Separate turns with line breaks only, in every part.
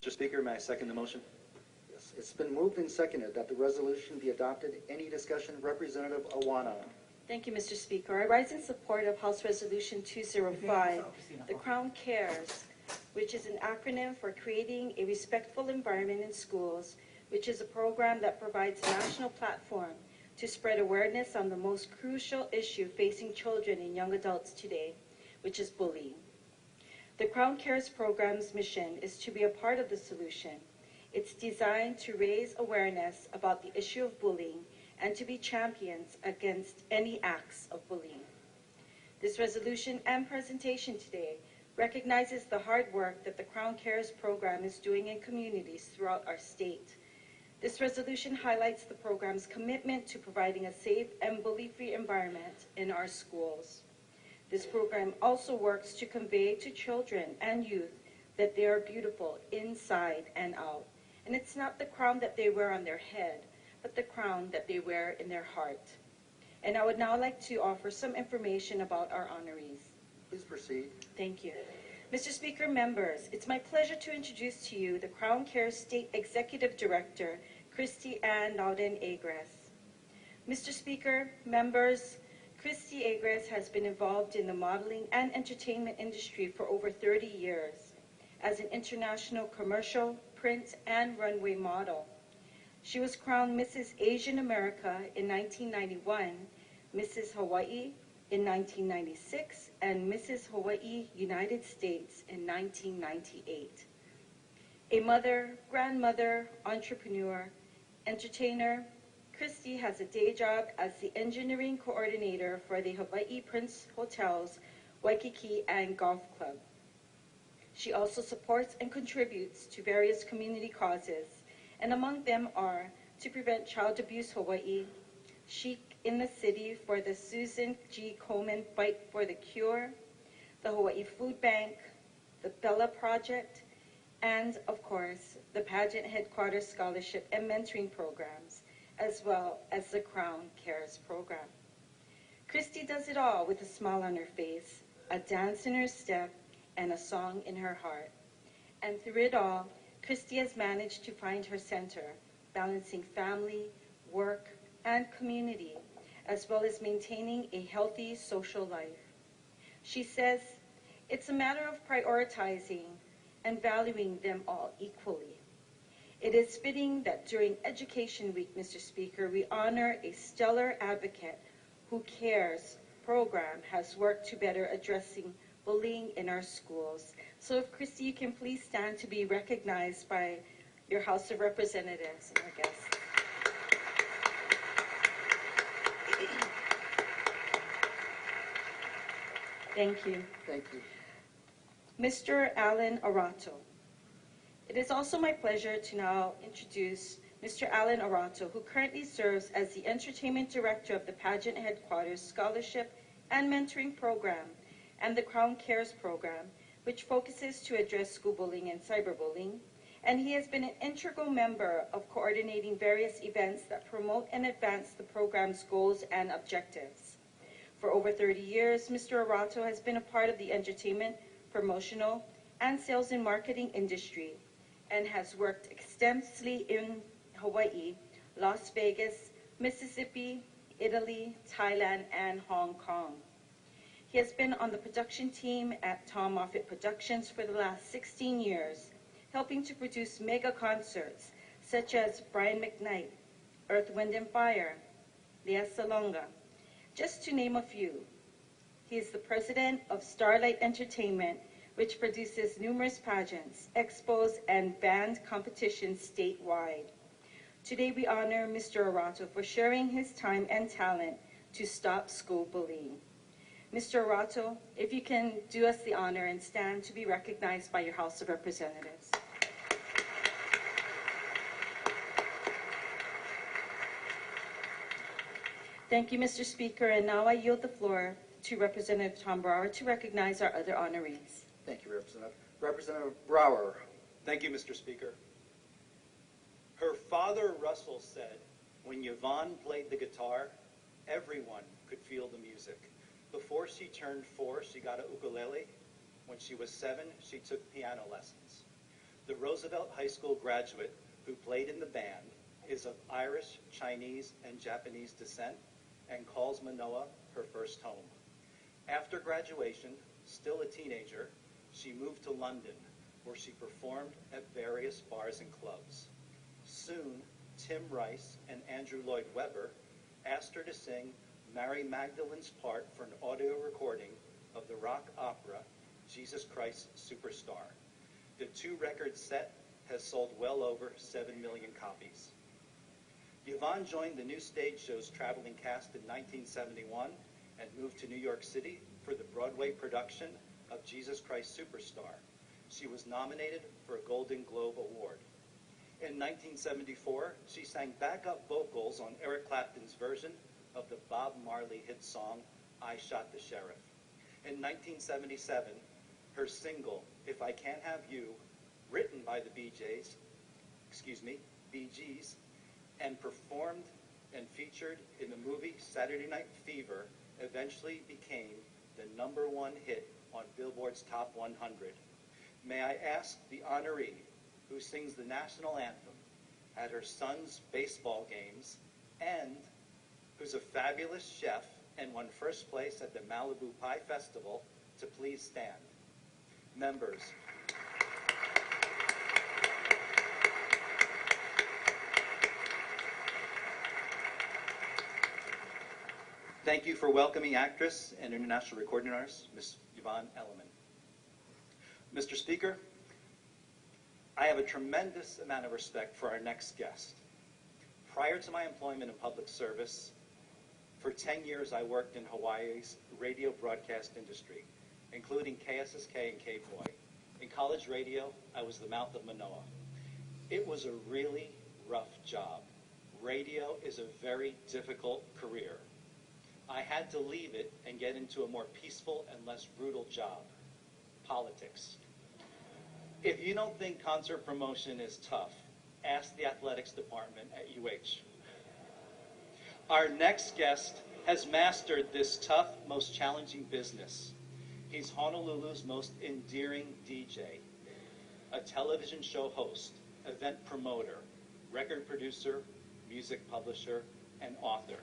Mr. Speaker, may I second the motion?
Yes, it's been moved and seconded that the resolution be adopted. Any discussion? Representative Awana.
Thank you, Mr. Speaker. I rise in support of House Resolution 205, the Crown C.A.R.E.S, which is an acronym for Creating a Respectful Environment in Schools, which is a program that provides a national platform to spread awareness on the most crucial issue facing children and young adults today, which is bullying. The Crown C.A.R.E.S program's mission is to be a part of the solution. It's designed to raise awareness about the issue of bullying and to be champions against any acts of bullying. This resolution and presentation today recognizes the hard work that the Crown C.A.R.E.S program is doing in communities throughout our state. This resolution highlights the program's commitment to providing a safe and bully-free environment in our schools. This program also works to convey to children and youth that they are beautiful inside and out. And it's not the crown that they wear on their head, but the crown that they wear in their heart. And I would now like to offer some information about our honorees.
Please proceed.
Thank you. Mr. Speaker, members, it's my pleasure to introduce to you the Crown C.A.R.E.S State Executive Director, Cristy and Louden A.G.R.E.S. Mr. Speaker, members, Cristy A.G.R.E.S has been involved in the modeling and entertainment industry for over 30 years as an international commercial, print, and runway model. She was crowned Mrs. Asian America in 1991, Mrs. Hawaii in 1996, and Mrs. Hawaii United States in 1998. A mother, grandmother, entrepreneur, entertainer, Cristy has a day job as the engineering coordinator for the Hawaii Prince Hotels, Waikiki, and Golf Club. She also supports and contributes to various community causes, and among them are to prevent child abuse Hawaii, Chic in the City for the Susan G. Komen Fight for the Cure, the Hawaii Food Bank, the Bella Project, and, of course, the Pageant Headquarters Scholarship and Mentoring Programs, as well as the Crown C.A.R.E.S program. Cristy does it all with a smile on her face, a dance in her step, and a song in her heart. And through it all, Cristy has managed to find her center, balancing family, work, and community, as well as maintaining a healthy social life. She says, it's a matter of prioritizing and valuing them all equally. It is fitting that during Education Week, Mr. Speaker, we honor a stellar advocate who C.A.R.E.S program has worked to better addressing bullying in our schools. So if Cristy, you can please stand to be recognized by your House of Representatives and our guests. Thank you.
Thank you.
Mr. Alan Arato. It is also my pleasure to now introduce Mr. Alan Arato, who currently serves as the Entertainment Director of the Pageant Headquarters Scholarship and Mentoring Program and the Crown C.A.R.E.S program, which focuses to address school bullying and cyberbullying. And he has been an integral member of coordinating various events that promote and advance the program's goals and objectives. For over 30 years, Mr. Arato has been a part of the entertainment, promotional, and sales and marketing industry, and has worked extensively in Hawaii, Las Vegas, Mississippi, Italy, Thailand, and Hong Kong. He has been on the production team at Tom Moffatt Productions for the last 16 years, helping to produce mega concerts such as Brian McKnight, Earth, Wind and Fire, Lea Salonga, just to name a few. He is the president of Starlight Entertainment, which produces numerous pageants, expos, and band competitions statewide. Today we honor Mr. Arato for sharing his time and talent to stop school bullying. Mr. Arato, if you can do us the honor and stand to be recognized by your House of Representatives. Thank you, Mr. Speaker, and now I yield the floor to Representative Tom Brower to recognize our other honorees.
Thank you, Representative. Representative Brower.
Thank you, Mr. Speaker. Her father, Russell, said, when Yvonne played the guitar, everyone could feel the music. Before she turned 4, she got a ukulele. When she was 7, she took piano lessons. The Roosevelt High School graduate who played in the band is of Irish, Chinese, and Japanese descent and calls Manoa her first home. After graduation, still a teenager, she moved to London, where she performed at various bars and clubs. Soon, Tim Rice and Andrew Lloyd Webber asked her to sing Mary Magdalene's part for an audio recording of the rock opera Jesus Christ Superstar. The two-record set has sold well over 7 million copies. Yvonne joined the new stage show's traveling cast in 1971 and moved to New York City for the Broadway production of Jesus Christ Superstar. She was nominated for a Golden Globe Award. In 1974, she sang backup vocals on Eric Clapton's version of the Bob Marley hit song, I Shot the Sheriff. In 1977, her single, If I Can't Have You, written by the Bee Gees, and performed and featured in the movie Saturday Night Fever, eventually became the #1 hit on Billboard's Top 100. May I ask the honoree, who sings the national anthem at her son's baseball games and who's a fabulous chef and won first place at the Malibu Pie Festival, to please stand. Members, thank you for welcoming actress and international recording artist, Ms. Yvonne Elliman. Mr. Speaker, I have a tremendous amount of respect for our next guest. Prior to my employment in public service, for 10 years I worked in Hawaii's radio broadcast industry, including KSSK and KFOI. In college radio, I was the mouth of Manoa. It was a really rough job. Radio is a very difficult career. I had to leave it and get into a more peaceful and less brutal job, politics. If you don't think concert promotion is tough, ask the athletics department at UH. Our next guest has mastered this tough, most challenging business. He's Honolulu's most endearing DJ, a television show host, event promoter, record producer, music publisher, and author.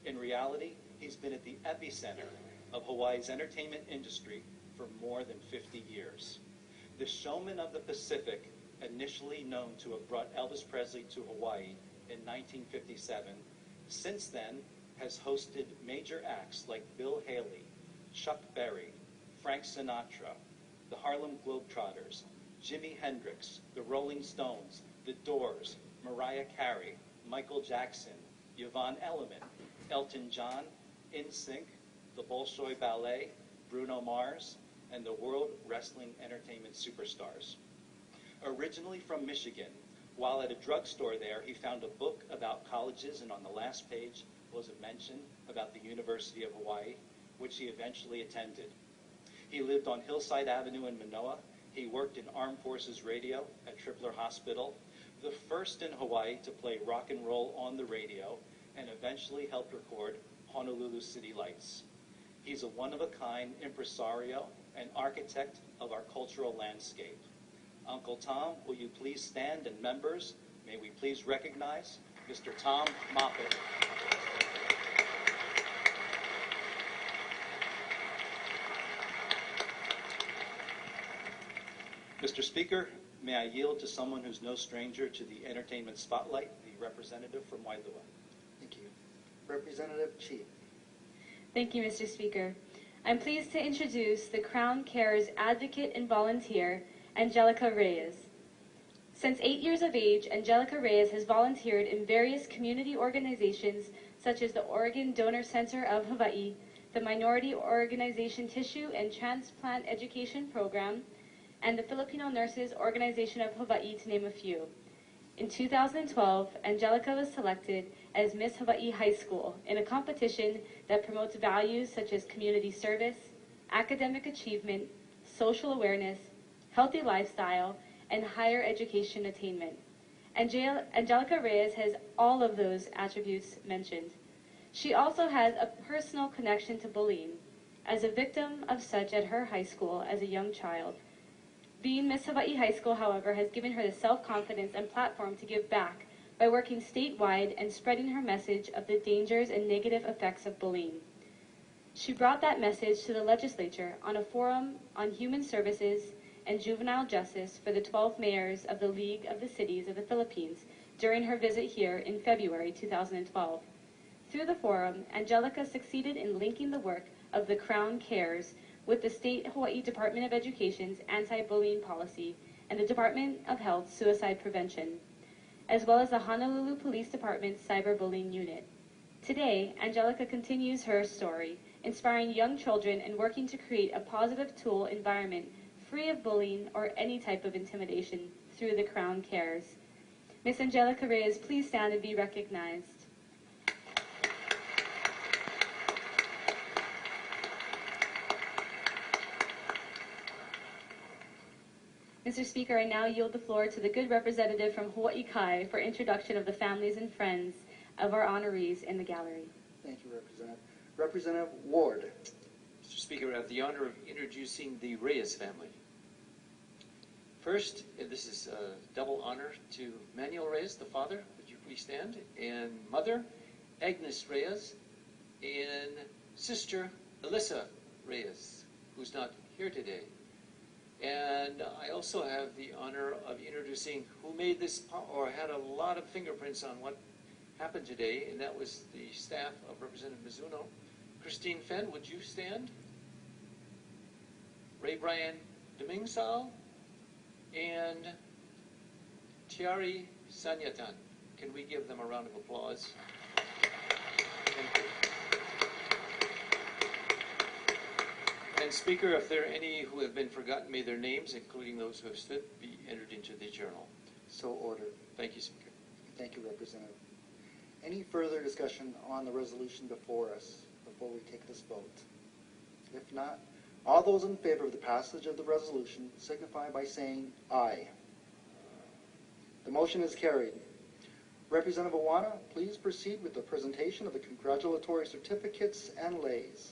In reality, he's been at the epicenter of Hawaii's entertainment industry for more than 50 years. The showman of the Pacific, initially known to have brought Elvis Presley to Hawaii in 1957, since then has hosted major acts like Bill Haley, Chuck Berry, Frank Sinatra, the Harlem Globetrotters, Jimi Hendrix, the Rolling Stones, the Doors, Mariah Carey, Michael Jackson, Yvonne Elliman, Elton John, NSYNC, the Bolshoi Ballet, Bruno Mars, and the World Wrestling Entertainment Superstars. Originally from Michigan, while at a drugstore there, he found a book about colleges, and on the last page was a mention about the University of Hawaii, which he eventually attended. He lived on Hillside Avenue in Manoa. He worked in Armed Forces Radio at Tripler Hospital, the first in Hawaii to play rock and roll on the radio, and eventually helped record Honolulu City Lights. He's a one-of-a-kind impresario and architect of our cultural landscape. Uncle Tom, will you please stand, and members, may we please recognize Mr. Tom Moffatt. Mr. Speaker, may I yield to someone who's no stranger to the entertainment spotlight, the representative from Wailua.
Thank you. Representative Chief.
Thank you, Mr. Speaker. I'm pleased to introduce the Crown C.A.R.E.S advocate and volunteer, Angelica Reyes. Since 8 years of age, Angelica Reyes has volunteered in various community organizations such as the Oregon Donor Center of Hawaii, the Minority Organization Tissue and Transplant Education Program, and the Filipino Nurses Organization of Hawaii, to name a few. In 2012, Angelica was selected as Miss Hawaii High School in a competition that promotes values such as community service, academic achievement, social awareness, healthy lifestyle, and higher education attainment. Angelica Reyes has all of those attributes mentioned. She also has a personal connection to bullying, as a victim of such at her high school as a young child. Being Miss Hawaii High School, however, has given her the self-confidence and platform to give back by working statewide and spreading her message of the dangers and negative effects of bullying. She brought that message to the legislature on a forum on human services and juvenile justice for the 12 mayors of the League of the Cities of the Philippines during her visit here in February 2012. Through the forum, Angelica succeeded in linking the work of the Crown C.A.R.E.S with the State Hawaii Department of Education's anti-bullying policy and the Department of Health's suicide prevention, as well as the Honolulu Police Department's cyberbullying unit. Today, Angelica continues her story, inspiring young children and working to create a positive tool environment free of bullying or any type of intimidation through the Crown C.A.R.E.S. Ms. Angelica Reyes, please stand and be recognized. Mr. Speaker, I now yield the floor to the good representative from Hawaii Kai for introduction of the families and friends of our honorees in the gallery.
Thank you, Representative. Representative Ward.
Mr. Speaker, I have the honor of introducing the Reyes family. First, and this is a double honor to Manuel Reyes, the father, would you please stand, and mother, Agnes Reyes, and sister, Alyssa Reyes, who's not here today. And I also have the honor of introducing who made this, or had a lot of fingerprints on what happened today, and that was the staff of Representative Mizuno. Christine Fenn, would you stand? Ray Brian Domingsal, and Tiari Sanyatan. Can we give them a round of applause? Thank you. And Speaker, if there are any who have been forgotten, may their names, including those who have stood, be entered into the journal.
So ordered.
Thank you, Speaker.
Thank you, Representative. Any further discussion on the resolution before us before we take this vote? If not, all those in favor of the passage of the resolution signify by saying aye. The motion is carried. Representative Awana, please proceed with the presentation of the congratulatory certificates and leis.